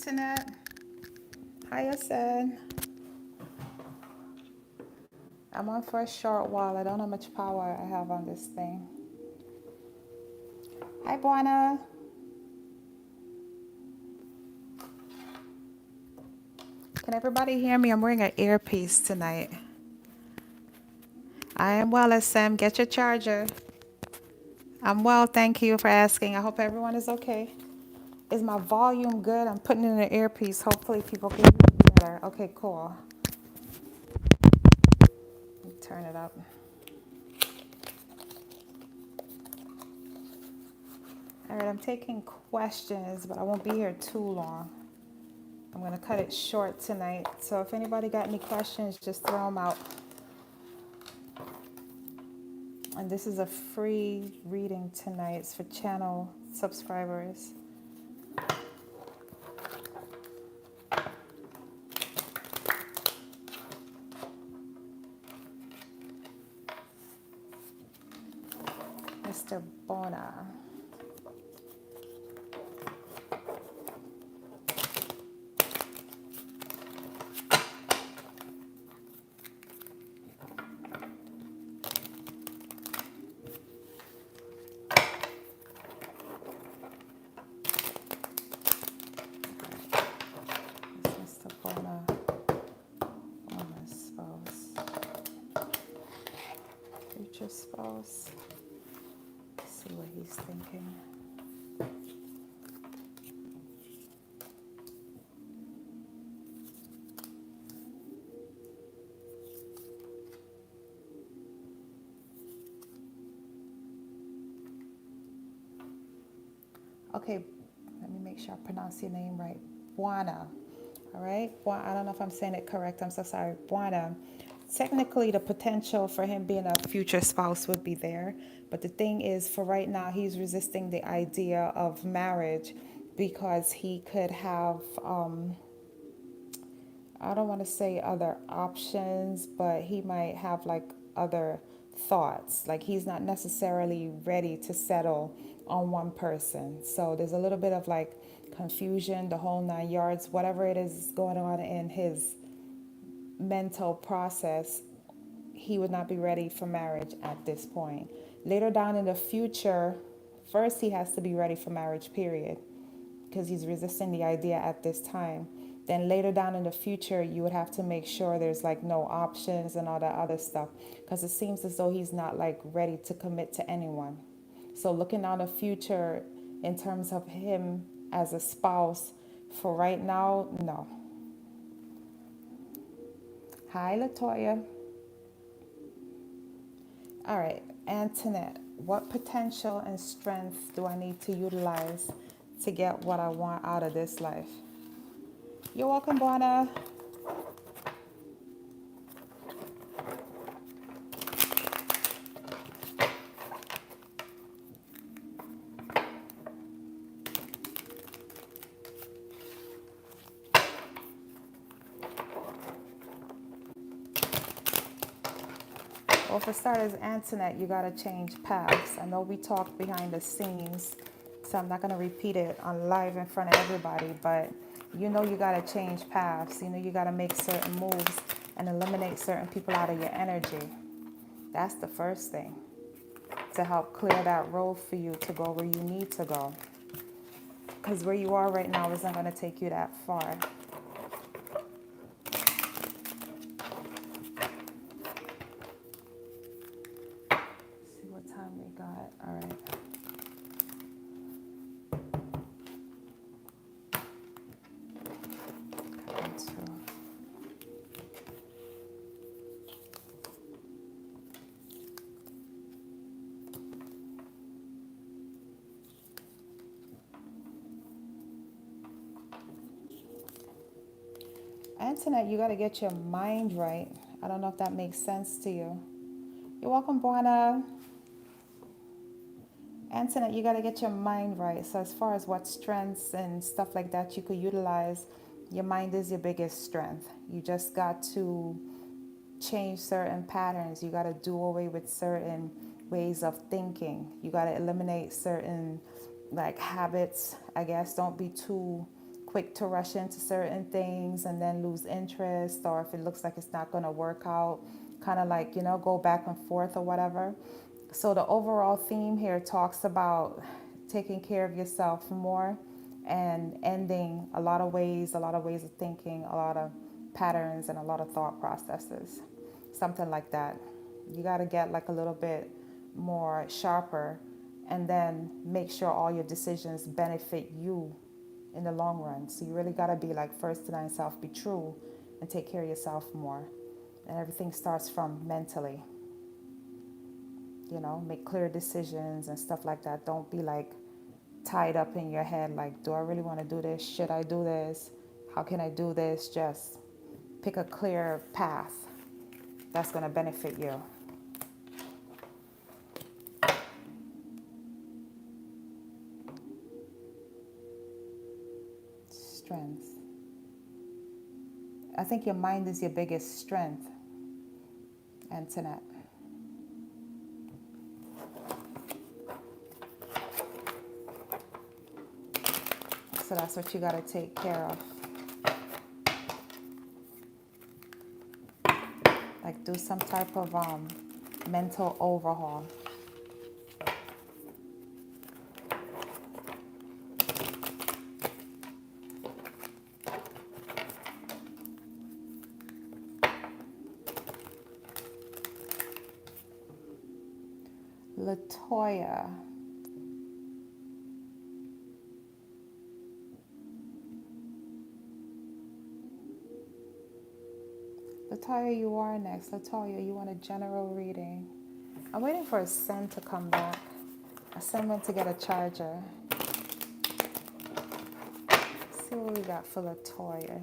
Antoinette. Hiya, Sen. I'm on for a short while. I don't know how much power I have on this thing. Hi, Buana. Can everybody hear me? I'm wearing an earpiece tonight. I am well, as Sam. Get your charger. I'm well, thank you for asking. I hope everyone is okay. Is my volume good? I'm putting in an earpiece. Hopefully people can hear me better. Okay, cool. Let me turn it up. All right, I'm taking questions, but I won't be here too long. I'm going to cut it short tonight. So if anybody got any questions, just throw them out. And this is a free reading tonight. It's for channel subscribers. Mr. Bona. Mr. Bona. Bona's spouse. Future spouse. Let's see what he's thinking. Okay, let me make sure I pronounce your name right. Buana. All right. I don't know if I'm saying it correct. I'm so sorry. Buana. Technically, the potential for him being a future spouse would be there. But the thing is, for right now, he's resisting the idea of marriage because he could have, I don't want to say other options, but he might have like other thoughts. Like he's not necessarily ready to settle on one person. So there's a little bit of like confusion, the whole 9 yards, whatever it is going on in his mental process, he would not be ready for marriage at this point. Later down in the future, first he has to be ready for marriage, period, because he's resisting the idea at this time. Then later down in the future, you would have to make sure there's like no options and all that other stuff, because it seems as though he's not like ready to commit to anyone. So looking down the future in terms of him as a spouse, for right now, no. Hi, Latoya. All right, Antoinette, what potential and strength do I need to utilize to get what I want out of this life? You're welcome, Buana. Well, for starters, Antoinette, you got to change paths. I know we talked behind the scenes, so I'm not going to repeat it on live in front of everybody, but you know you got to change paths. You know you got to make certain moves and eliminate certain people out of your energy. That's the first thing to help clear that road for you to go where you need to go. Because where you are right now isn't going to take you that far. See what time we got. All right. Cut into Antoinette, you got to get your mind right. I don't know if that makes sense to you. You're welcome, Buana. Antoinette, you got to get your mind right. So as far as what strengths and stuff like that you could utilize, your mind is your biggest strength. You just got to change certain patterns. You got to do away with certain ways of thinking. You got to eliminate certain like habits, I guess. Don't be too quick to rush into certain things and then lose interest, or if it looks like it's not going to work out, kind of like, go back and forth or whatever. So the overall theme here talks about taking care of yourself more and ending a lot of ways of thinking, a lot of patterns and a lot of thought processes, something like that. You got to get like a little bit more sharper, and then make sure all your decisions benefit you in the long run. So you really got to be like, first deny yourself, be true, and take care of yourself more. And everything starts from mentally. Make clear decisions and stuff like that. Don't be like tied up in your head like, do I really want to do this? Should I do this? How can I do this? Just pick a clear path that's going to benefit you. Strength. I think your mind is your biggest strength, Antoinette. So that's what you got to take care of. Like, do some type of mental overhaul. Latoya. Latoya, you are next. Latoya, you want a general reading? I'm waiting for a Sen to come back. A Sen went to get a charger. Let's see what we got for Latoya.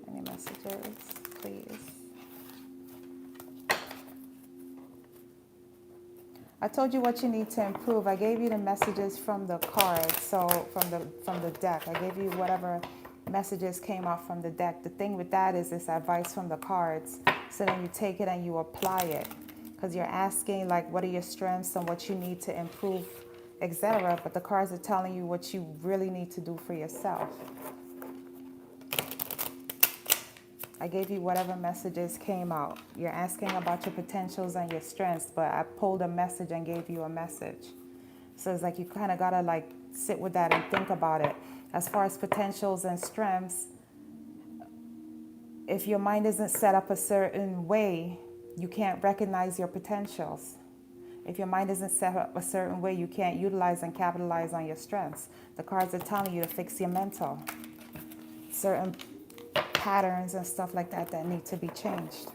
Any messages, please? I told you what you need to improve. I gave you the messages from the cards, so from the deck. I gave you whatever messages came out from the deck. The thing with that is it's advice from the cards. So then you take it and you apply it. Because you're asking like, what are your strengths and what you need to improve, etc. But the cards are telling you what you really need to do for yourself. I gave you whatever messages came out. You're asking about your potentials and your strengths, but I pulled a message and gave you a message. So it's like you kind of got to like sit with that and think about it. As far as potentials and strengths, if your mind isn't set up a certain way, you can't recognize your potentials. If your mind isn't set up a certain way, you can't utilize and capitalize on your strengths. The cards are telling you to fix your mental. Certain patterns and stuff like that that need to be changed.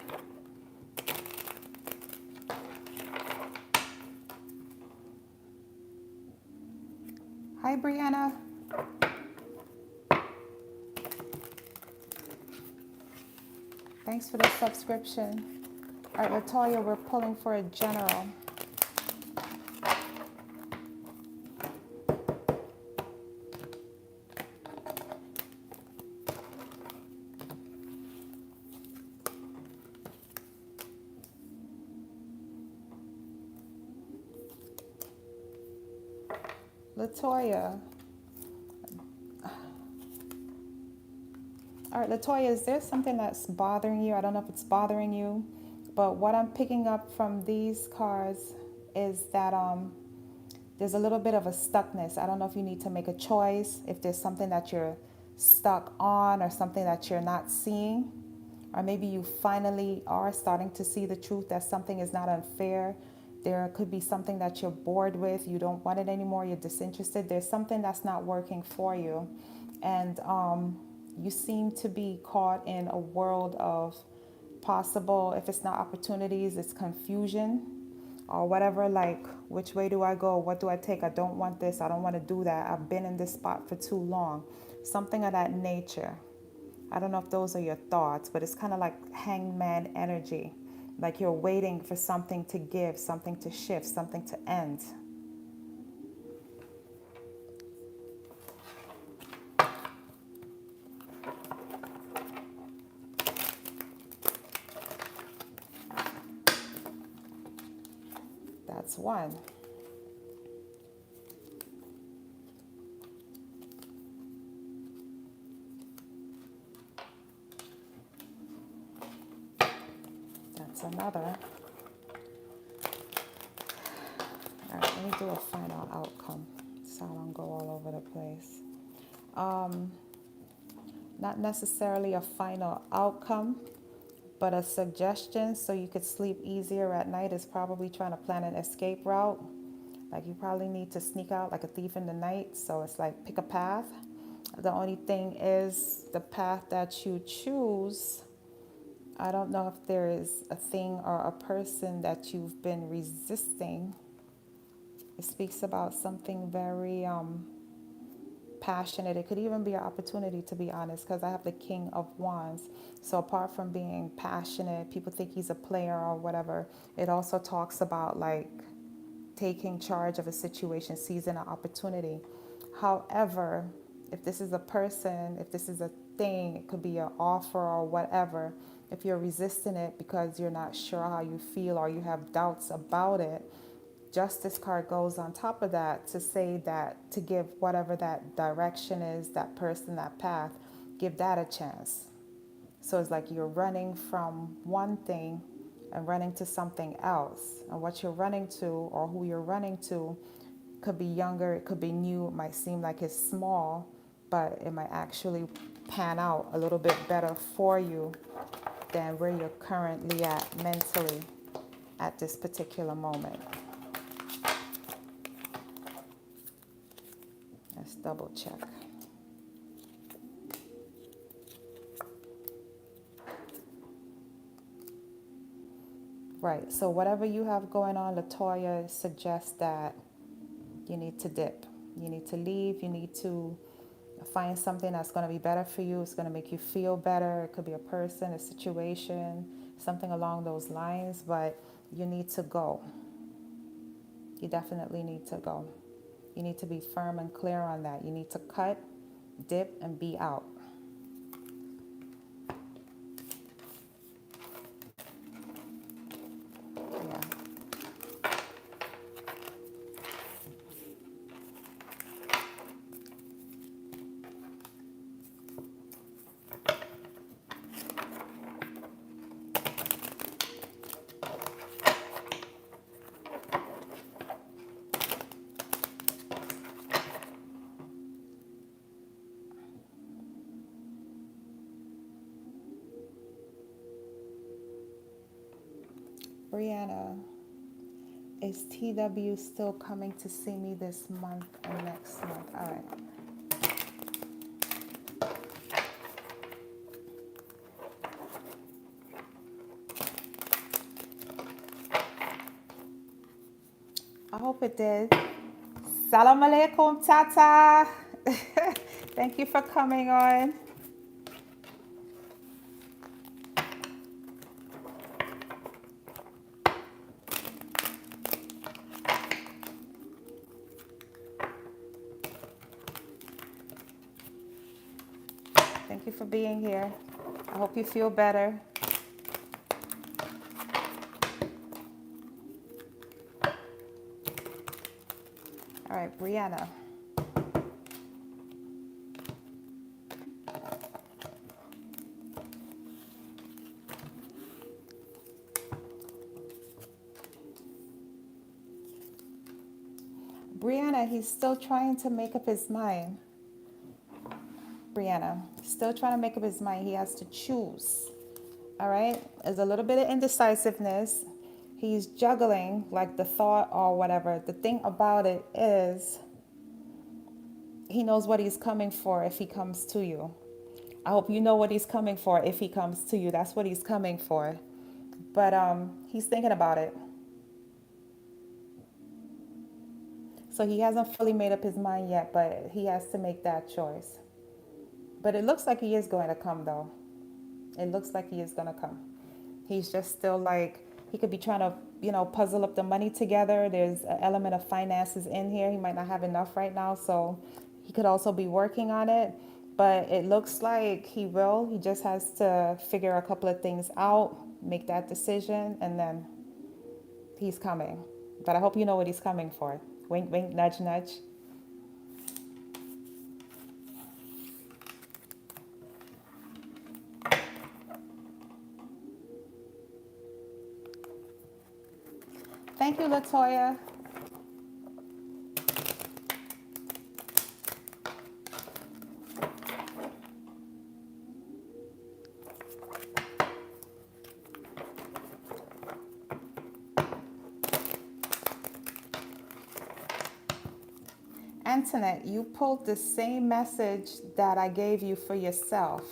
Hi, Brianna. Thanks for the subscription. All right, Latoya, we're pulling for a general. Latoya. All right, Latoya, is there something that's bothering you? I don't know if it's bothering you, but what I'm picking up from these cards is that there's a little bit of a stuckness. I don't know if you need to make a choice, if there's something that you're stuck on or something that you're not seeing, or maybe you finally are starting to see the truth that something is not unfair. There could be something that you're bored with, you don't want it anymore, you're disinterested. There's something that's not working for you. And you seem to be caught in a world of possible, if it's not opportunities, it's confusion or whatever, like, which way do I go? What do I take? I don't want this. I don't want to do that. I've been in this spot for too long. Something of that nature. I don't know if those are your thoughts, but it's kind of like hangman energy. Like you're waiting for something to give, something to shift, something to end. That's one. another. All right, let me do a final outcome so I don't go all over the place. Not necessarily a final outcome, but a suggestion so you could sleep easier at night is probably trying to plan an escape route. Like you probably need to sneak out like a thief in the night. So it's like pick a path. The only thing is the path that you choose. I don't know if there is a thing or a person that you've been resisting. It speaks about something very passionate. It could even be an opportunity, to be honest, because I have the King of Wands. So apart from being passionate, people think he's a player or whatever. It also talks about like taking charge of a situation, seizing an opportunity. However, if this is a person, if this is a thing, it could be an offer or whatever. If you're resisting it because you're not sure how you feel or you have doubts about it, Justice card goes on top of that to say that to give whatever that direction is, that person, that path, give that a chance. So it's like you're running from one thing and running to something else. And what you're running to or who you're running to could be younger, it could be new, it might seem like it's small, but it might actually pan out a little bit better for you than where you're currently at mentally at this particular moment. Let's double check. Right, so whatever you have going on, Latoya suggests that you need to dip. You need to leave. You need to find something that's going to be better for you. It's going to make you feel better. It could be a person, a situation, something along those lines, but you need to go. You definitely need to go. You need to be firm and clear on that. You need to cut, dip, and be out. Yeah. Brianna, is TW still coming to see me this month and next month? All right. I hope it did. Salam alaikum, Tata. Thank you for coming on. Thank you for being here. I hope you feel better. All right, Brianna. Brianna, he's still trying to make up his mind. Brianna, still trying to make up his mind. He has to choose. All right? There's a little bit of indecisiveness. He's juggling like the thought or whatever. The thing about it is he knows what he's coming for if he comes to you. I hope you know what he's coming for if he comes to you. That's what he's coming for. But he's thinking about it. So he hasn't fully made up his mind yet, but he has to make that choice. But it looks like he is going to come, though. It looks like he is going to come. He's just still like, he could be trying to, puzzle up the money together. There's an element of finances in here. He might not have enough right now, so he could also be working on it. But it looks like he will. He just has to figure a couple of things out, make that decision, and then he's coming. But I hope you know what he's coming for. Wink, wink, nudge, nudge. Thank you, Latoya. Antoinette, you pulled the same message that I gave you for yourself.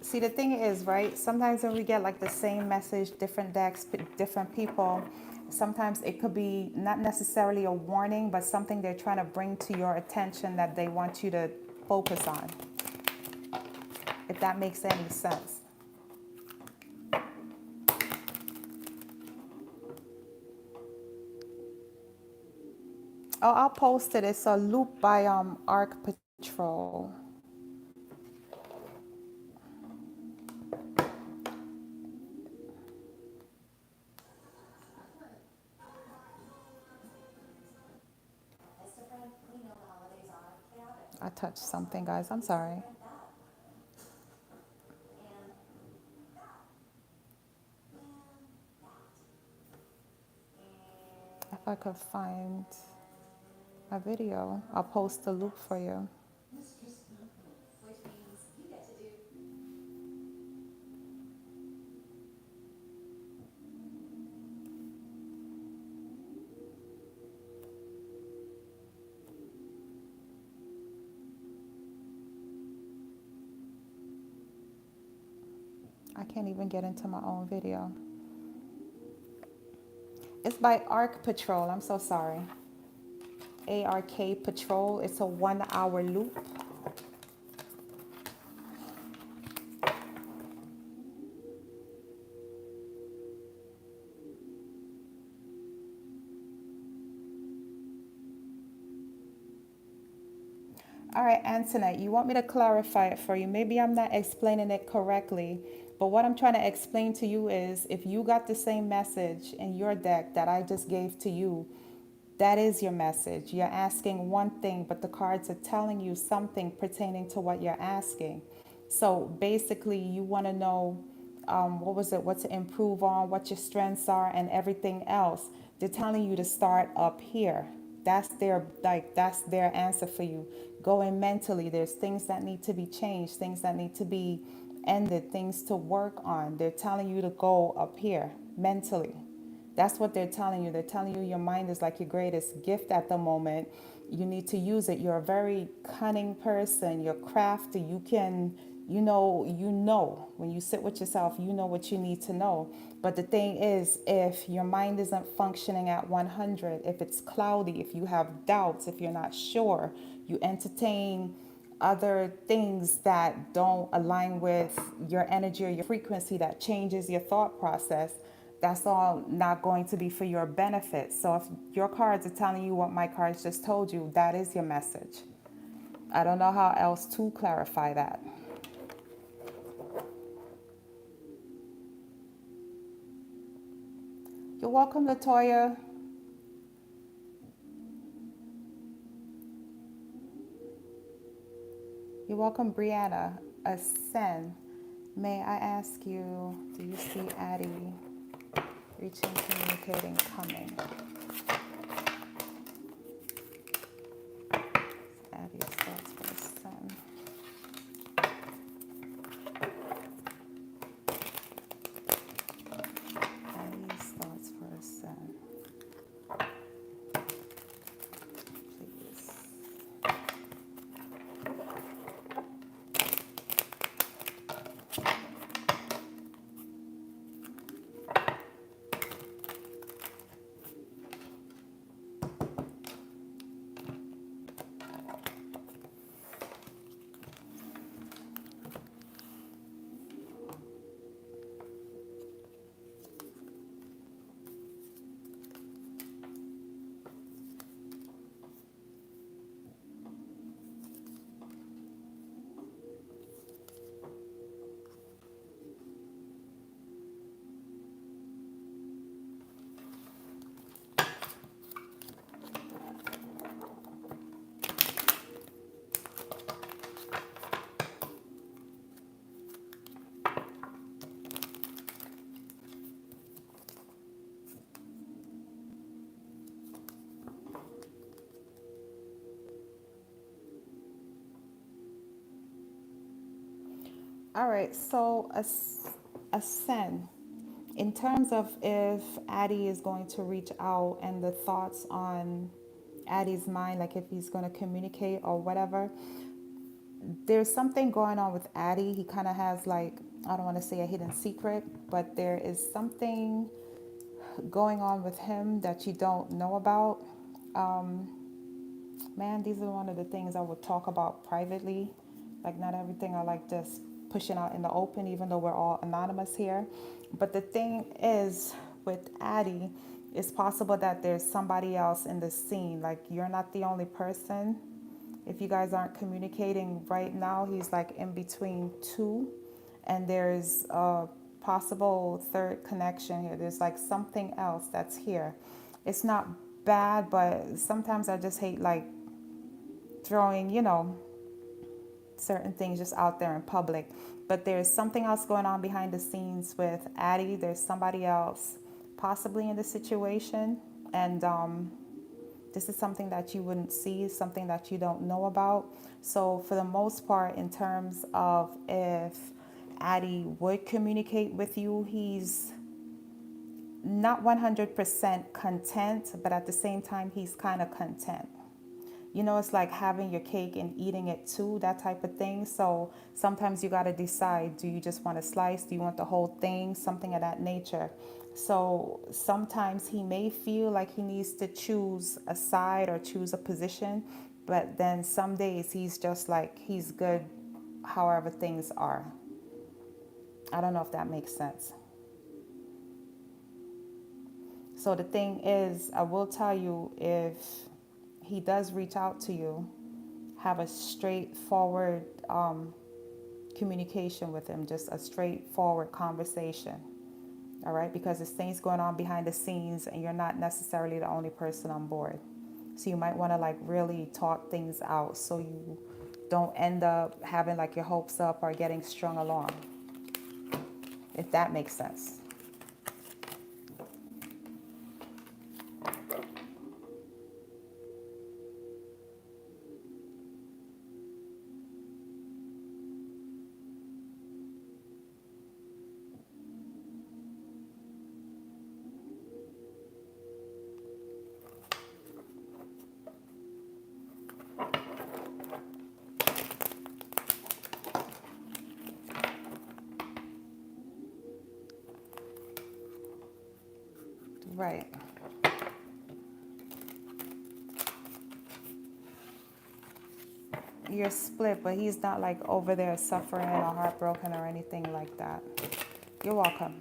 See, the thing is, right? Sometimes when we get like the same message, different decks, different people, sometimes it could be not necessarily a warning, but something they're trying to bring to your attention that they want you to focus on, if that makes any sense. Oh, I'll post it. It's a loop by Arc Patrol. I touched something, guys. I'm sorry. If I could find a video, I'll post the loop for you. I can't even get into my own video. It's by Arc Patrol. I'm so sorry. ARK Patrol. It's a 1 hour loop. All right, Antoinette, you want me to clarify it for you. Maybe I'm not explaining it correctly, but what I'm trying to explain to you is if you got the same message in your deck that I just gave to you, that is your message. You're asking one thing, but the cards are telling you something pertaining to what you're asking. So basically, you want to know what to improve on, what your strengths are, and everything else. They're telling you to start up here. That's their answer for you. Going mentally, there's things that need to be changed, things that need to be ended, things to work on. They're telling you to go up here mentally. That's what they're telling you. They're telling you your mind is like your greatest gift at the moment. You need to use it. You're a very cunning person. You're crafty. You can, when you sit with yourself, you know what you need to know. But the thing is, if your mind isn't functioning at 100, if it's cloudy, if you have doubts, if you're not sure, you entertain other things that don't align with your energy or your frequency, that changes your thought process, that's all not going to be for your benefit. So if your cards are telling you what my cards just told you, that is your message. I don't know how else to clarify that. You're welcome, Latoya. You're welcome, Brianna. Ascend. May I ask you, do you see Addie reaching, communicating, coming? Addie starts for Ascend. Addie starts for Ascend. Please. All right, so a sen. In terms of if Addie is going to reach out and the thoughts on Addie's mind, like if he's going to communicate or whatever, there's something going on with Addie. He kind of has like, I don't want to say a hidden secret, but there is something going on with him that you don't know about. Man, these are one of the things I would talk about privately. Like, not everything I like just pushing out in the open, even though we're all anonymous here. But the thing is, with Addie, it's possible that there's somebody else in the scene. Like, you're not the only person. If you guys aren't communicating right now, he's like in between two, and there's a possible third connection here. There's like something else that's here. It's not bad, but sometimes I just hate like throwing, certain things just out there in public. But there's something else going on behind the scenes with Addie. There's somebody else possibly in the situation. And this is something that you wouldn't see, something that you don't know about. So, for the most part, in terms of if Addie would communicate with you, he's not 100% content, but at the same time, he's kind of content. It's like having your cake and eating it too, that type of thing. So sometimes you got to decide, do you just want a slice? Do you want the whole thing? Something of that nature. So sometimes he may feel like he needs to choose a side or choose a position, but then some days he's just like, he's good however things are. I don't know if that makes sense. So the thing is, I will tell you, if he does reach out to you, have a straightforward communication with him, just a straightforward conversation. All right, because there's things going on behind the scenes and you're not necessarily the only person on board. So you might want to like really talk things out so you don't end up having like your hopes up or getting strung along, if that makes sense. Right. You're split, but he's not like over there suffering or heartbroken or anything like that. You're welcome.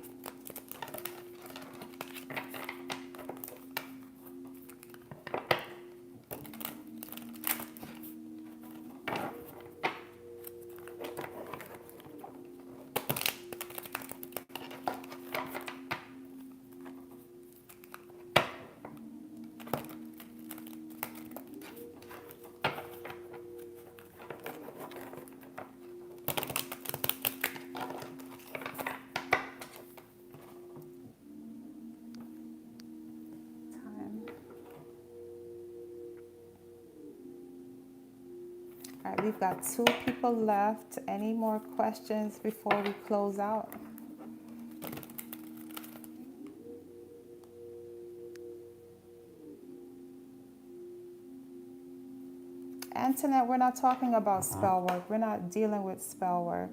Time. All right, we've got two people left. Any more questions before we close out? Antoinette, we're not talking about spell work. We're not dealing with spell work.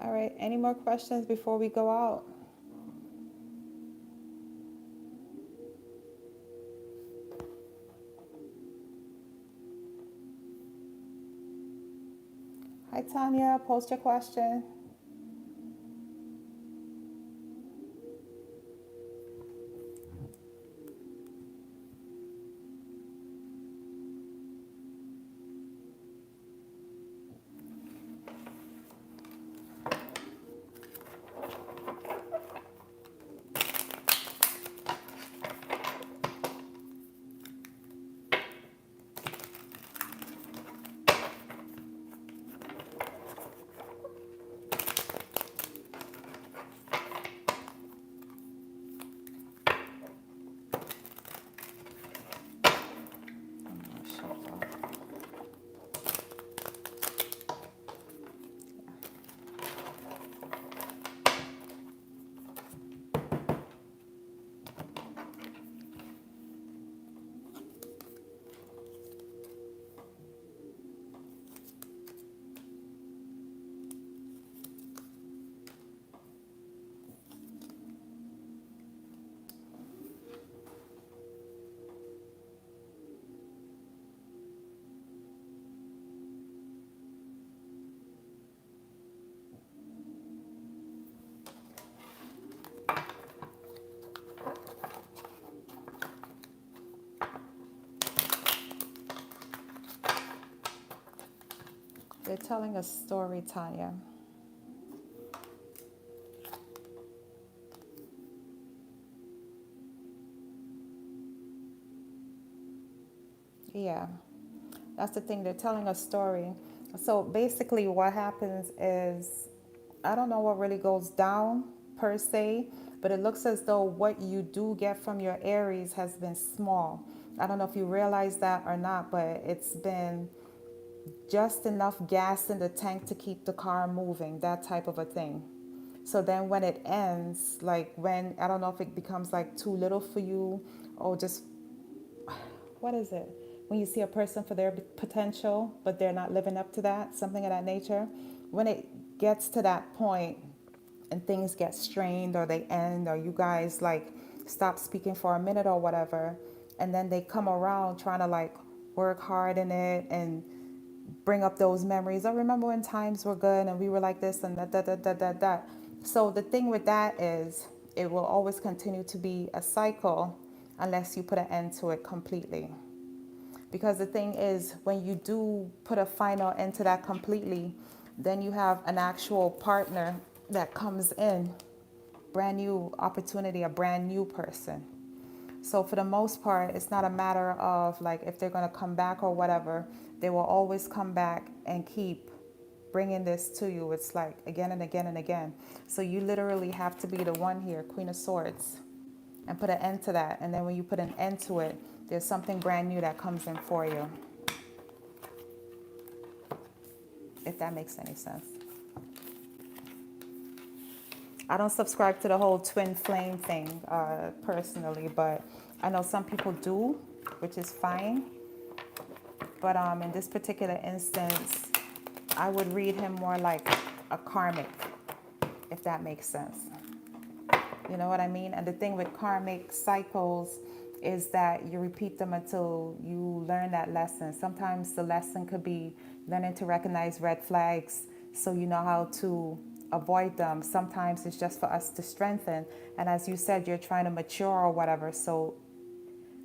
All right, any more questions before we go out? Hi, Tanya, post your question. They're telling a story, Tanya. Yeah, that's the thing. They're telling a story. So basically, what happens is, I don't know what really goes down per se, but it looks as though what you do get from your Aries has been small. I don't know if you realize that or not, but it's been just enough gas in the tank to keep the car moving, that type of a thing. So then when it ends, like when, I don't know if it becomes like too little for you, or just, what is it? When you see a person for their potential, but they're not living up to that, something of that nature. When it gets to that point and things get strained or they end, or you guys like stop speaking for a minute or whatever, and then they come around trying to like work hard in it and bring up those memories. I remember when times were good and we were like this and that. So the thing with that is it will always continue to be a cycle unless you put an end to it completely. Because the thing is, when you do put a final end to that completely, then you have an actual partner that comes in, brand new opportunity, a brand new person. So for the most part, it's not a matter of like if they're going to come back or whatever. They will always come back and keep bringing this to you. It's like again and again and again. So you literally have to be the one here, Queen of Swords, and put an end to that. And then when you put an end to it, there's something brand new that comes in for you, if that makes any sense. I don't subscribe to the whole twin flame thing personally, but I know some people do, which is fine. But in this particular instance, I would read him more like a karmic, if that makes sense. You know what I mean? And the thing with karmic cycles is that you repeat them until you learn that lesson. Sometimes the lesson could be learning to recognize red flags so you know how to avoid them. Sometimes it's just for us to strengthen. And as you said, you're trying to mature or whatever. So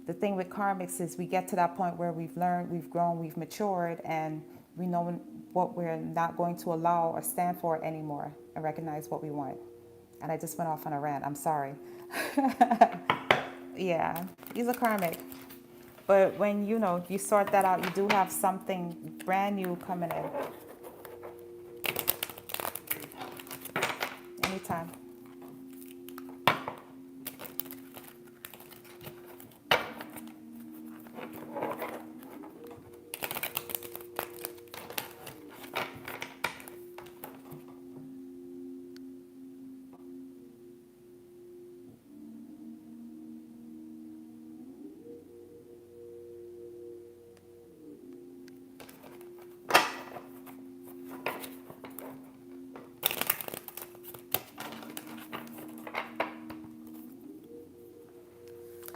the thing with karmics is we get to that point where we've learned, we've grown, we've matured, and we know what we're not going to allow or stand for anymore and recognize what we want. And I just went off on a rant. I'm sorry. Yeah, he's a karmic. But when you sort that out, you do have something brand new coming in anytime.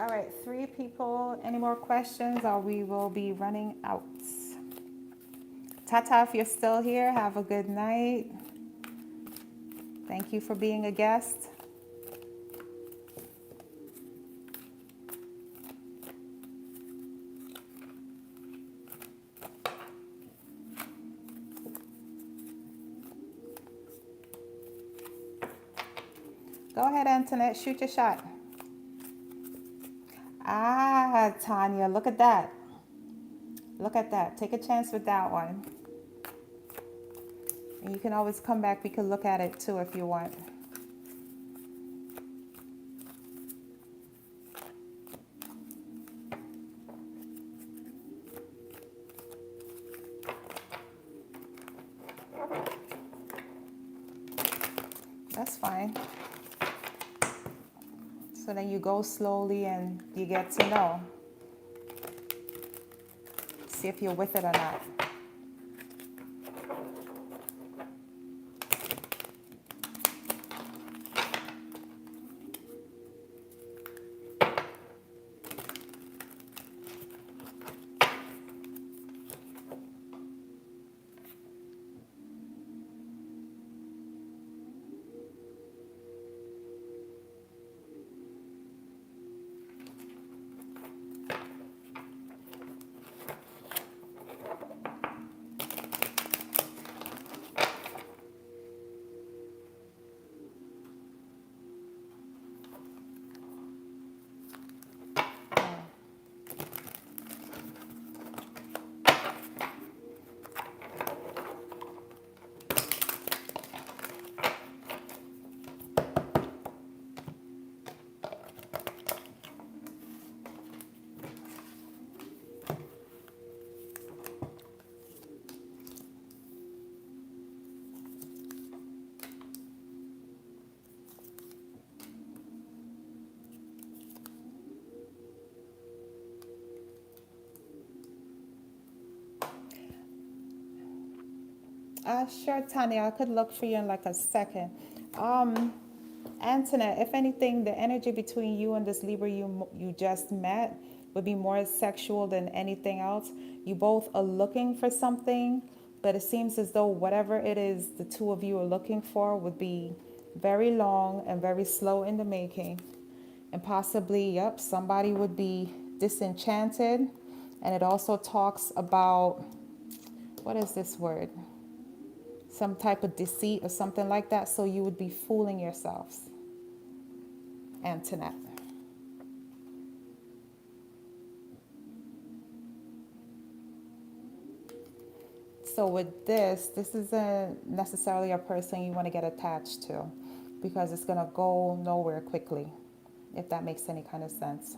All right, 3 people. Any more questions or we will be running out? Tata, if you're still here, have a good night. Thank you for being a guest. Go ahead, Antoinette, shoot your shot. Ah, Tanya, look at that. Look at that. Take a chance with that one. And you can always come back. We can look at it too if you want. That's fine. So then you go slowly and you get to know. See if you're with it or not. Sure, Tanya. I could look for you in like a second. Um, Antoinette, if anything, the energy between you and this Libra you just met would be more sexual than anything else. You both are looking for something, but it seems as though whatever it is the two of you are looking for would be very long and very slow in the making. And possibly, yep, somebody would be disenchanted. And it also talks about, what is this word? Some type of deceit or something like that. So you would be fooling yourselves, Antoinette. So with this isn't necessarily a person you want to get attached to because it's going to go nowhere quickly, if that makes any kind of sense.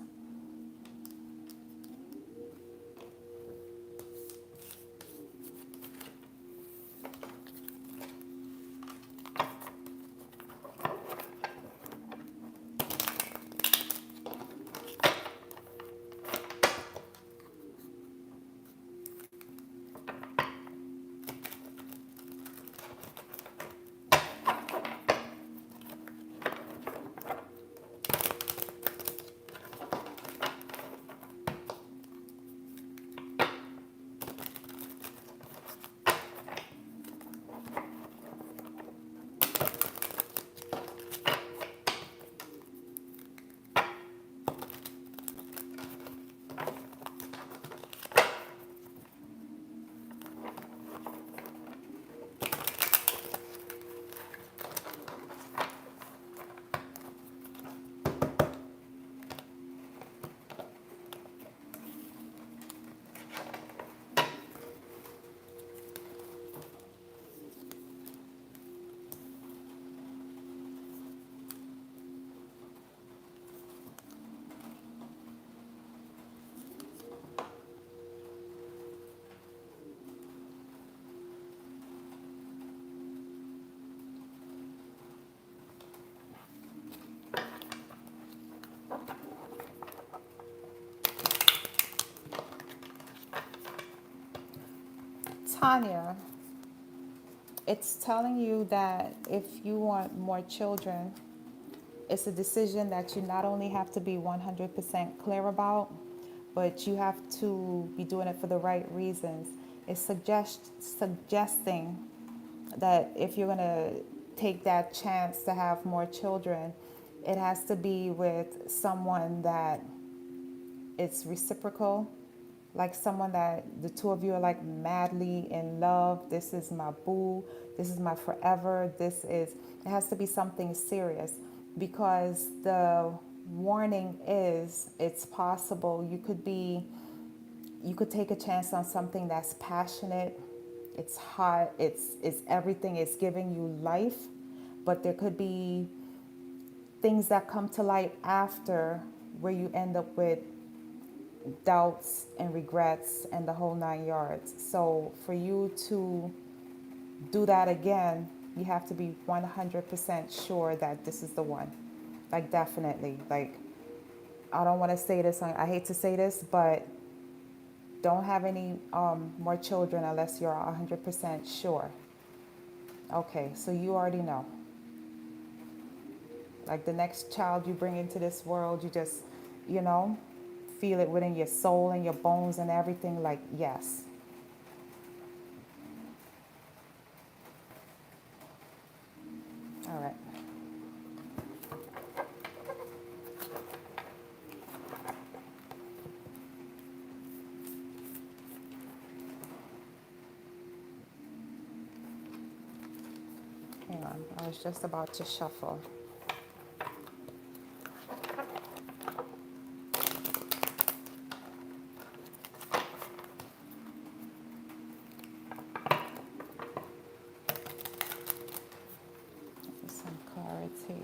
Tanya, it's telling you that if you want more children, it's a decision that you not only have to be 100% clear about, but you have to be doing it for the right reasons. It's suggesting that if you're going to take that chance to have more children, it has to be with someone that it's reciprocal, like someone that the two of you are like madly in love. This is my boo. This is my forever. It has to be something serious, because the warning is it's possible you could take a chance on something that's passionate, it's hot, it's everything, it's giving you life, but there could be things that come to light after where you end up with doubts and regrets and the whole 9 yards. So for you to do that again, you have to be 100% sure that this is the one. Like, definitely. Like, I don't want to say this, I hate to say this, but don't have any more children unless you're 100% sure. Okay, so you already know. Like, the next child you bring into this world, you just, you know, feel it within your soul and your bones and everything. Like, yes. All right. Hang on. I was just about to shuffle. For some clarity.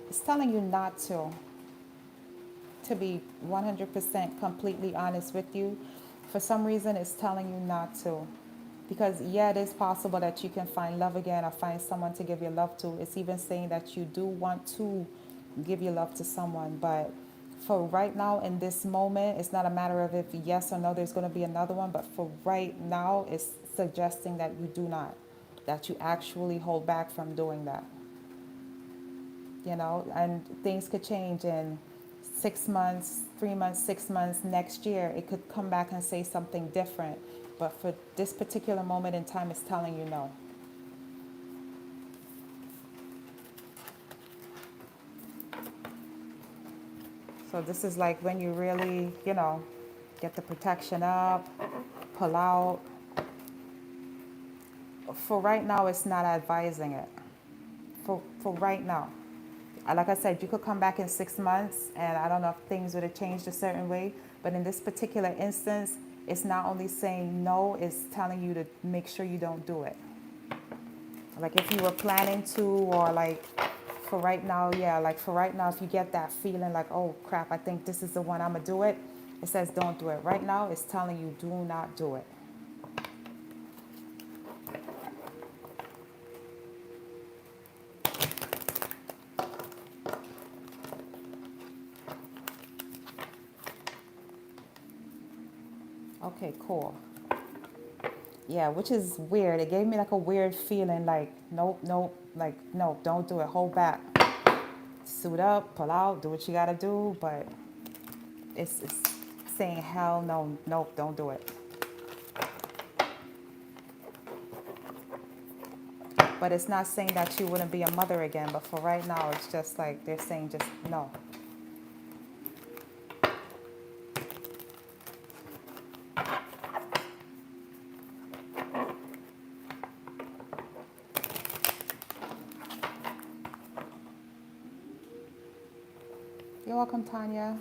It's telling you not to be 100% completely honest with you. For some reason, it's telling you not to. Because, yeah, it is possible that you can find love again or find someone to give your love to. It's even saying that you do want to give your love to someone. But for right now, in this moment, it's not a matter of if yes or no, there's going to be another one. But for right now, it's suggesting that you do not, that you actually hold back from doing that. You know, and things could change in 6 months, 3 months, 6 months, next year. It could come back and say something different. But for this particular moment in time, it's telling you no. So this is like when you really, get the protection up, pull out. For right now, it's not advising it. For right now. Like I said, you could come back in 6 months, and I don't know if things would have changed a certain way. But in this particular instance, it's not only saying no, it's telling you to make sure you don't do it. Like if you were planning to, or like for right now, yeah, like for right now, if you get that feeling like, oh crap, I think this is the one, I'm gonna do it, it says don't do it. Right now, it's telling you do not do it. Okay, cool. Yeah, which is weird. It gave me like a weird feeling like, nope, nope, like, no, don't do it. Hold back. Suit up, pull out, do what you gotta do. But it's saying, hell no, nope, don't do it. But it's not saying that you wouldn't be a mother again. But for right now, it's just like they're saying just no. You're welcome, Tanya.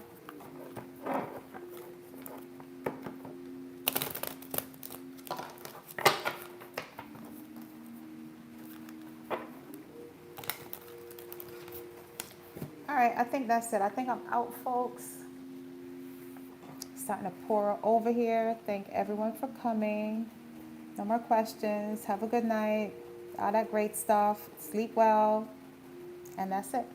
All right, I think that's it. I think I'm out, folks. Starting to pour over here. Thank everyone for coming. No more questions. Have a good night. All that great stuff. Sleep well. And that's it.